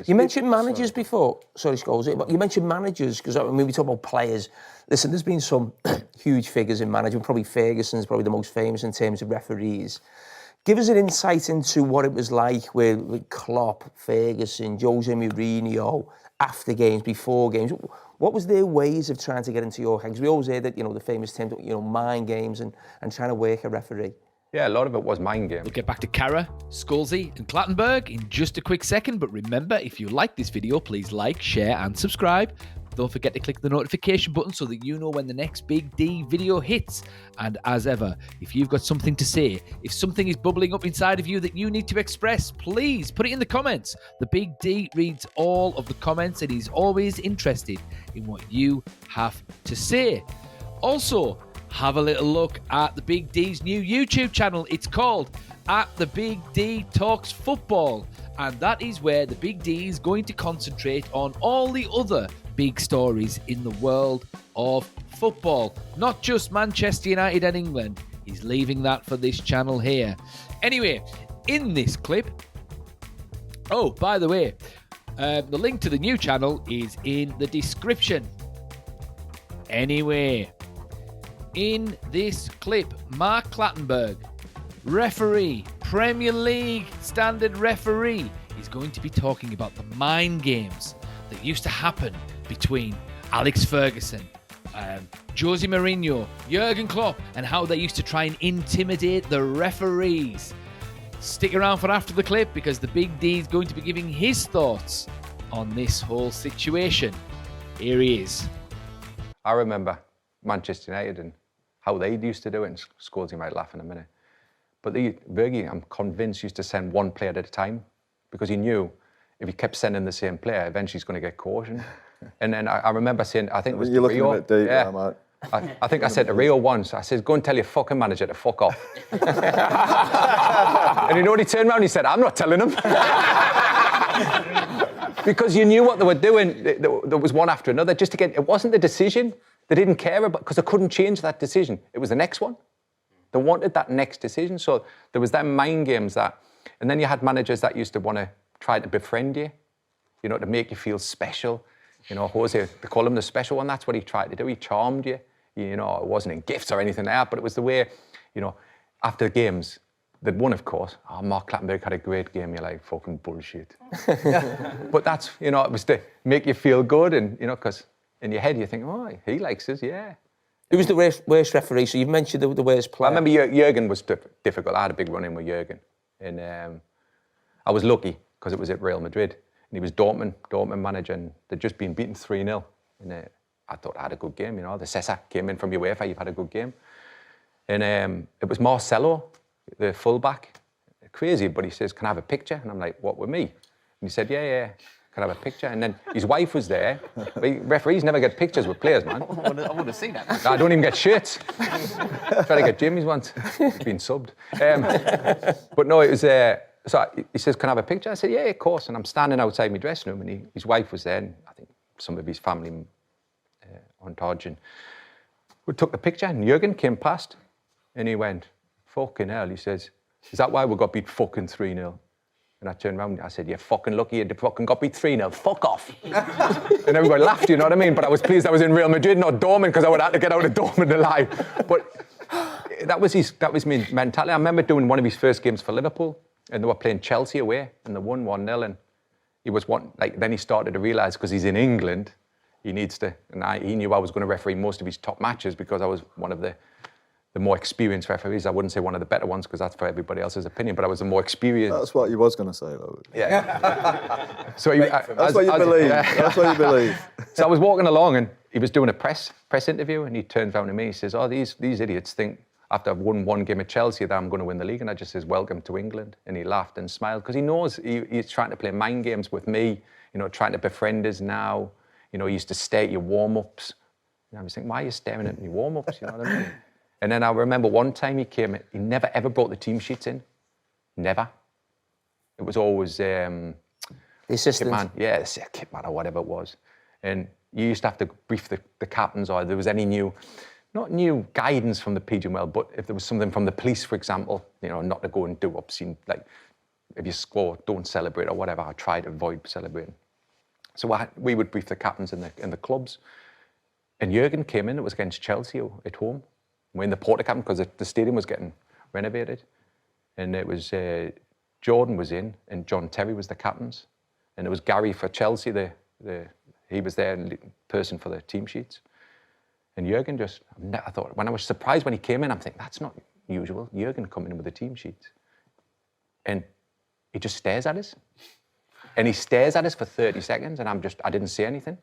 You mentioned managers before. Sorry, Scholes. You mentioned managers because we talk about players. Listen, there's been some huge figures in management. Probably Ferguson's probably the most famous in terms of referees. Give us an insight into what it was like with Klopp, Ferguson, Jose Mourinho, after games, before games. What was their ways of trying to get into your head? Because we always hear that, the famous term, mind games and trying to work a referee. Yeah, a lot of it was mind games. We'll get back to Carra, Scholesy and Clattenburg in just a quick second. But remember, if you like this video, please like, share and subscribe. Don't forget to click the notification button so that you know when the next Big D video hits. And as ever, if you've got something to say, if something is bubbling up inside of you that you need to express, please put it in the comments. The Big D reads all of the comments and he's always interested in what you have to say. Also, have a little look at the Big D's new YouTube channel. It's called The Big D Talks Football. And that is where the Big D is going to concentrate on all the other big stories in the world of football. Not just Manchester United and England. He's leaving that for this channel here. Anyway, in this clip... Oh, by the way, the link to the new channel is in the description. Anyway... In this clip, Mark Clattenburg, referee, Premier League standard referee, is going to be talking about the mind games that used to happen between Alex Ferguson, Jose Mourinho, Jurgen Klopp, and how they used to try and intimidate the referees. Stick around for after the clip because the Big D is going to be giving his thoughts on this whole situation. Here he is. I remember Manchester United and how they used to do it, and Scholes, you might laugh in a minute. But Fergie, I'm convinced, used to send one player at a time because he knew if he kept sending the same player, eventually he's going to get caution. And then I remember saying, I think it was You're looking Rio. a bit deep, yeah. mate. I think I said to Rio once, I said, go and tell your fucking manager to fuck off. And you know what he turned around and he said, I'm not telling him. Because you knew what they were doing. There was one after another. Just to get, it wasn't the decision. They didn't care about, because they couldn't change that decision. It was the next one. They wanted that next decision. So there was them mind games that, and then you had managers that used to want to try to befriend you, to make you feel special. Jose, they call him the special one. That's what he tried to do. He charmed you. It wasn't in gifts or anything like that, but it was the way, after the games, they'd won, of course. Oh, Mark Clattenburg had a great game. You're like, fucking bullshit. But that's, it was to make you feel good and, because in your head you think, oh, he likes us, yeah. Who was the worst referee? So you've mentioned the worst player. I remember Jurgen was difficult. I had a big run-in with Jurgen. And I was lucky because it was at Real Madrid. And he was Dortmund manager, and they'd just been beaten 3-0. And I thought I had a good game, The Cesar came in from UEFA, you've had a good game. And it was Marcelo, the fullback. Crazy, but he says, can I have a picture? And I'm like, what, with me? And he said, yeah. Can I have a picture? And then his wife was there. Referees never get pictures with players, man. I want to see that. I don't even get shirts. Tried to get Jimmy's once. He's been subbed. But no, it was... so he says, can I have a picture? I said, yeah, of course. And I'm standing outside my dressing room, and his wife was there, and I think some of his family entourage. And we took the picture, and Jurgen came past, and he went, fucking hell. He says, is that why we got beat fucking 3-0? And I turned around and I said, you're fucking lucky you fucking got beat 3-0, fuck off. And everybody laughed, you know what I mean? But I was pleased I was in Real Madrid, not Dortmund, because I would have to get out of Dortmund alive. But that was my mentality. I remember doing one of his first games for Liverpool, and they were playing Chelsea away, and they won 1-0, and then he started to realise, because he's in England, he needs to, and he knew I was going to referee most of his top matches because I was one of the more experienced referees. I wouldn't say one of the better ones because that's for everybody else's opinion, but I was the more experienced. That's what you was going to say, though. Yeah. So that's what you believe. That's what you believe. So I was walking along and he was doing a press interview, and he turns around to me. He says, "Oh, these idiots think after I've won one game at Chelsea that I'm going to win the league." And I just says, "Welcome to England." And he laughed and smiled because he knows he's trying to play mind games with me. Trying to befriend us now. He used to stare at your warm-ups. And I was thinking, why are you staring at me warm-ups? You know what I mean? And then I remember one time he came, he never ever brought the team sheets in. Never. It was always... the assistant? Kit man. Yeah, the kit man or whatever it was. And you used to have to brief the captains, or if there was any not new guidance from the PGML, but if there was something from the police, for example, not to go and do obscene, if you score, don't celebrate or whatever. I try to avoid celebrating. So we would brief the captains in the clubs. And Jurgen came in, it was against Chelsea at home. We're in the Porta captain because the stadium was getting renovated. And it was, Jordan was in and John Terry was the captains. And it was Gary for Chelsea, he was there, person for the team sheets. And Jurgen I thought, when I was surprised when he came in, I'm thinking, that's not usual. Jurgen coming in with the team sheets. And he just stares at us. And he stares at us for 30 seconds and I didn't say anything.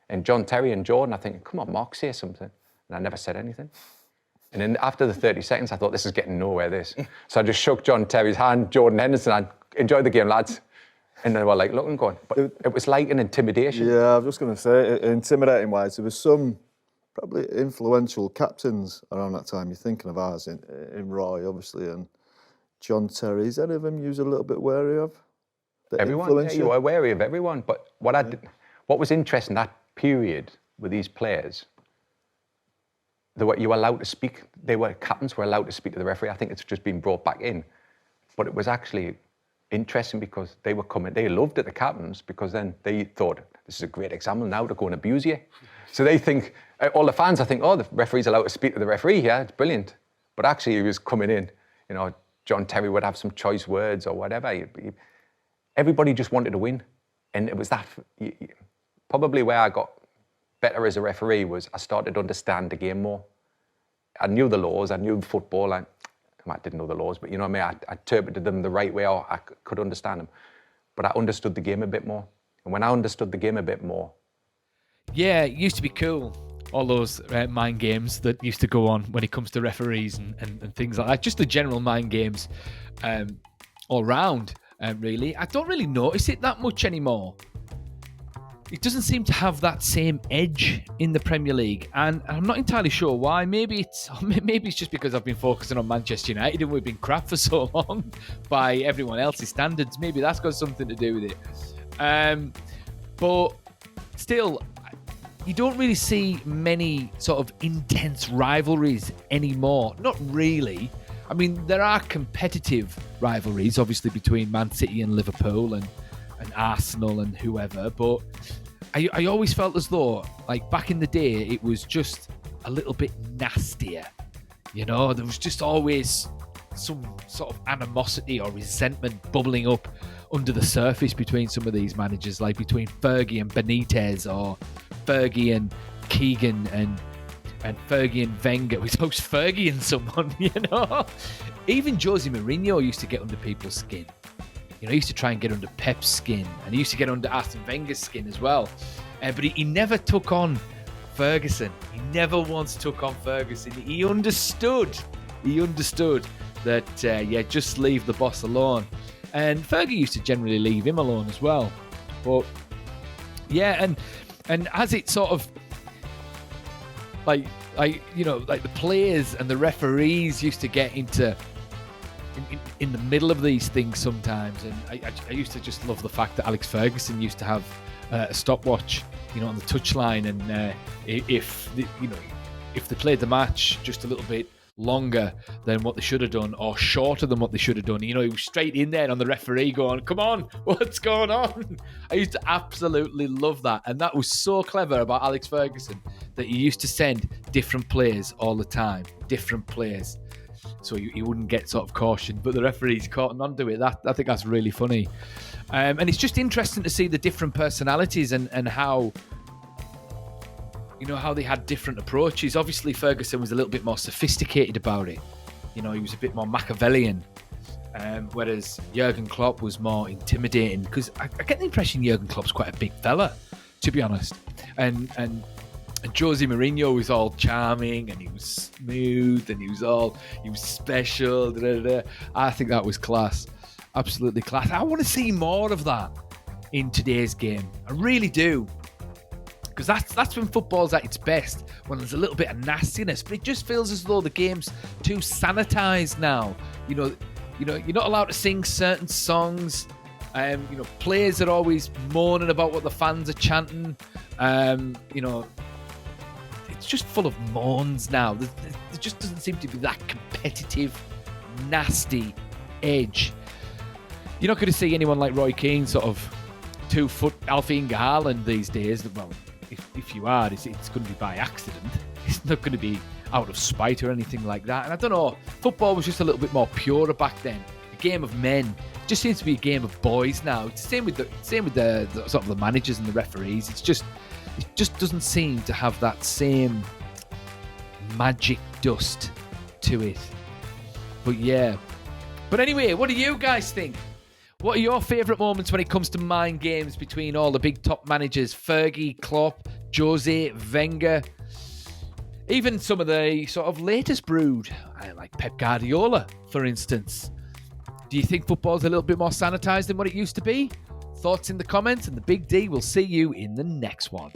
And John Terry and Jordan, I think, come on, Mark, say something. And I never said anything. And then after the 30 seconds, I thought, this is getting nowhere, this. So I just shook John Terry's hand, Jordan Henderson, I enjoyed the game, lads. And they were like looking, going, but it was like an intimidation. Yeah, I was just going to say, intimidating wise, there was some probably influential captains around that time. You're thinking of ours in Roy, obviously, and John Terry. Is any of them you was a little bit wary of? Everyone, you were wary of everyone. But what was interesting that period with these players, you were allowed to speak. Captains were allowed to speak to the referee. I think it's just been brought back in, but it was actually interesting because they loved it, the captains, because then they thought this is a great example now to go and abuse you. So they think, all the fans, I think, oh, the referee's allowed to speak to the referee. Yeah, it's brilliant. But actually, he was coming in. John Terry would have some choice words or whatever. Everybody just wanted to win, and it was that. Probably where I got better as a referee was I started to understand the game more. I knew the laws, I knew football. I didn't know the laws, but you know what I mean? I interpreted them the right way, or I could understand them. But I understood the game a bit more. And when I understood the game a bit more... Yeah, it used to be cool. All those mind games that used to go on when it comes to referees and things like that. Just the general mind games all round, really. I don't really notice it that much anymore. It doesn't seem to have that same edge in the Premier League, and I'm not entirely sure why. Maybe it's just because I've been focusing on Manchester United and we've been crap for so long by everyone else's standards. Maybe that's got something to do with it. But still, you don't really see many sort of intense rivalries anymore. Not really. I mean, there are competitive rivalries, obviously, between Man City and Liverpool and Arsenal and whoever, but I always felt as though, like back in the day, it was just a little bit nastier. There was just always some sort of animosity or resentment bubbling up under the surface between some of these managers, like between Fergie and Benitez, or Fergie and Keegan and Fergie and Wenger. We talked Fergie and someone, Even Jose Mourinho used to get under people's skin. He used to try and get under Pep's skin, and he used to get under Arsene Wenger's skin as well. But he never took on Ferguson. He never once took on Ferguson. He understood that, just leave the boss alone. And Fergie used to generally leave him alone as well. But, yeah, and as it sort of, like the players and the referees used to get into... In the middle of these things sometimes, and I used to just love the fact that Alex Ferguson used to have a stopwatch, on the touchline, and if they played the match just a little bit longer than what they should have done, or shorter than what they should have done, he was straight in there on the referee going, "Come on, what's going on?" I used to absolutely love that, and that was so clever about Alex Ferguson that he used to send different players all the time, different players. So he wouldn't get sort of cautioned, but the referees caught on to it. I think that's really funny. And it's just interesting to see the different personalities and how, how they had different approaches. Obviously, Ferguson was a little bit more sophisticated about it. He was a bit more Machiavellian, whereas Jurgen Klopp was more intimidating, because I get the impression Jurgen Klopp's quite a big fella, to be honest. And Jose Mourinho was all charming, and he was smooth, and he was special. I think that was class. Absolutely class. I want to see more of that in today's game. I really do. Because that's when football's at its best, when there's a little bit of nastiness. But it just feels as though the game's too sanitised now. You're not allowed to sing certain songs. Players are always moaning about what the fans are chanting. It's just full of moans now. There just doesn't seem to be that competitive, nasty edge. You're not going to see anyone like Roy Keane, sort of 2-foot Alfie Haaland these days. Well, if you are, it's going to be by accident. It's not going to be out of spite or anything like that. And I don't know, football was just a little bit more pure back then. A game of men. It just seems to be a game of boys now. It's the same with the sort of the managers and the referees. It just doesn't seem to have that same magic dust to it. But yeah. But anyway, what do you guys think? What are your favourite moments when it comes to mind games between all the big top managers? Fergie, Klopp, Jose, Wenger, even some of the sort of latest brood, like Pep Guardiola, for instance. Do you think football's a little bit more sanitised than what it used to be? Thoughts in the comments, and the Big D will see you in the next one.